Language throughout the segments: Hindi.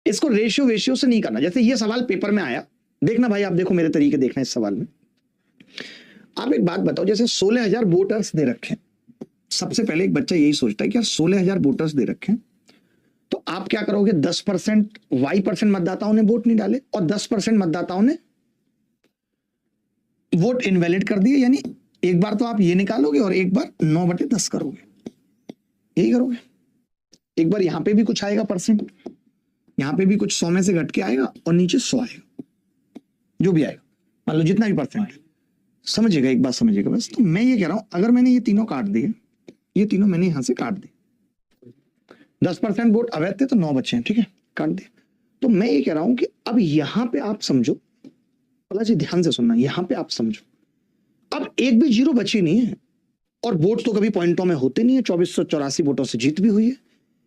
इसको रेशियो वेशियो से नहीं करना। जैसे ये सवाल पेपर में आया, देखना भाई, आप देखो मेरे तरीके देखना इस सवाल में। आप एक बात बताओ, जैसे 16,000 वोटर्स दे रखे हैं, सबसे पहले एक बच्चा यही सोचता है कि यार 16,000 वोटर्स दे रखे हैं, तो आप क्या करोगे, 10% Y% मतदाताओं ने वोट नहीं डाले और 10% मतदाताओं ने वोट इनवैलिड कर दिए, यानी एक बार तो आप ये निकालोगे और एक बार 9/10 करोगे, यही करोगे। एक बार यहां पे भी कुछ आएगा परसेंट, यहां पे भी कुछ 100 में से घट के आएगा और नीचे 100 आएगा, जो भी आएगा, मान लो जितना भी परसेंट है, समझिएगा, एक बात समझिएगा बस। तो मैं ये कह रहा हूं, अगर मैंने ये तीनों काट दिए, ये तीनों मैंने यहां से काट दिए, 10% वोट अवैध थे तो 9 बचे हैं, ठीक है, काट दिए। तो मैं ये कह रहा हूं कि अब यहां पे आप समझो, भला जी ध्यान से सुनना, यहां पे आप समझो, अब एक भी जीरो बची नहीं है और वोट तो कभी पॉइंटों में होते नहीं है, 2484 वोटों से जीत भी हुई है,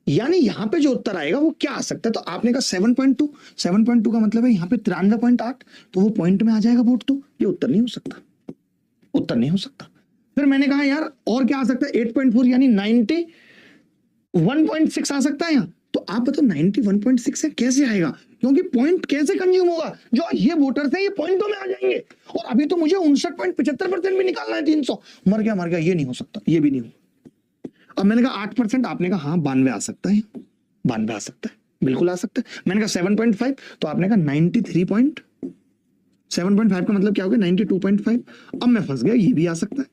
यानी यहां पे जो उत्तर आएगा वो क्या आ सकता है। तो आपने कहा 7.2 का मतलब है यहां पे 93.8, तो वो पॉइंट में आ जाएगा वोट, तो ये उत्तर नहीं हो सकता, उत्तर नहीं हो सकता। फिर मैंने कहा यार और क्या आ सकता है, 8.4 यानी 91.6 आ सकता है यहां। तो आप बताओ 91.6 से कैसे आएगा, क्योंकि पॉइंट कैसे कंज्यूम होगा, जो ये वोटर्स हैं ये पॉइंटों में आ जाएंगे, और अभी तो मुझे 59.75% भी निकालना है, 300, मर गया, ये नहीं हो सकता, ये भी नहीं हो। अब मैंने कहा 8%, आपने कहा हाँ 92 आ सकता है, 92 आ सकता है, बिल्कुल आ सकता है। मैंने कहा 7.5, तो आपने कहा 7.5 का मतलब क्या हो गया, 92.5। अब मैं फंस गया, ये भी आ सकता है।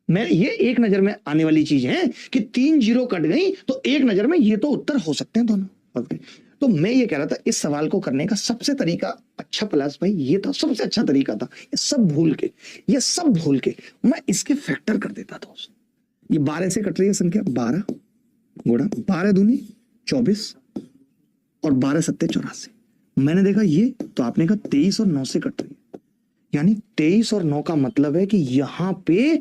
मैं ये एक नजर में आने वाली चीज है कि 3 जीरो कट गई, तो एक नजर में ये तो उत्तर हो सकते हैं दोनों, फंस गए। तो मैं ये कह रहा था, इस सवाल को करने का सबसे तरीका अच्छा प्लस भाई ये था, सबसे अच्छा तरीका था, ये सब भूल के मैं इसके फैक्टर कर देता था। ये 12 से कट रही है संख्या, 12 गुणा 12 दूनी 24 और 12 सत्ते 84। मैंने देखा ये, तो आपने कहा 23 और 9 से कट रही है, यानी 23 और 9 का मतलब है कि यहां पे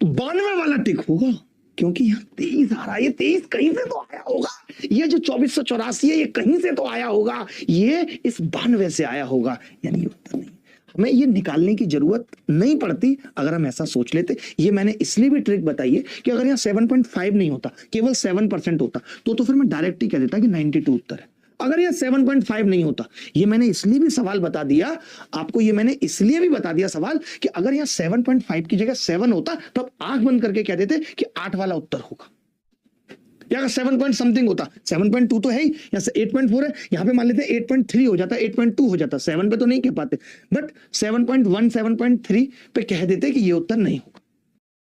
92 वाला टिक होगा, क्योंकि यहाँ 23 आ रहा है, ये 23 कहीं से तो आया होगा, ये जो 2484 है ये कहीं से तो आया होगा, ये इस 92 से आया होगा, यानी ये उत्तर नहीं। हमें ये निकालने की जरूरत नहीं पड़ती अगर हम ऐसा सोच लेते। ये मैंने इसलिए भी ट्रिक बताई है कि अगर यहाँ 7.5 नहीं होता, केवल 7% होता, तो फिर मैं डायरेक्ट ही कह देता कि 92 उत्तर है। अगर ये 7.5 नहीं होता, ये मैंने इसलिए भी सवाल बता दिया आपको, ये मैंने इसलिए भी बता दिया सवाल कि अगर यहाँ 7.5 की जगह 7 होता, तब आंख बंद करके कह देते कि 8 वाला उत्तर होगा। या अगर 7 पॉइंट समथिंग होता, 7.2 तो है ही, यहाँ से 8.4 है, यहाँ पे मान लेते 8.3 हो जाता, 8.2 हो जाता, 7 पे तो नहीं कह पाते, बट 7.1 7.3 पे कह देते कि ये उत्तर नहीं होगा।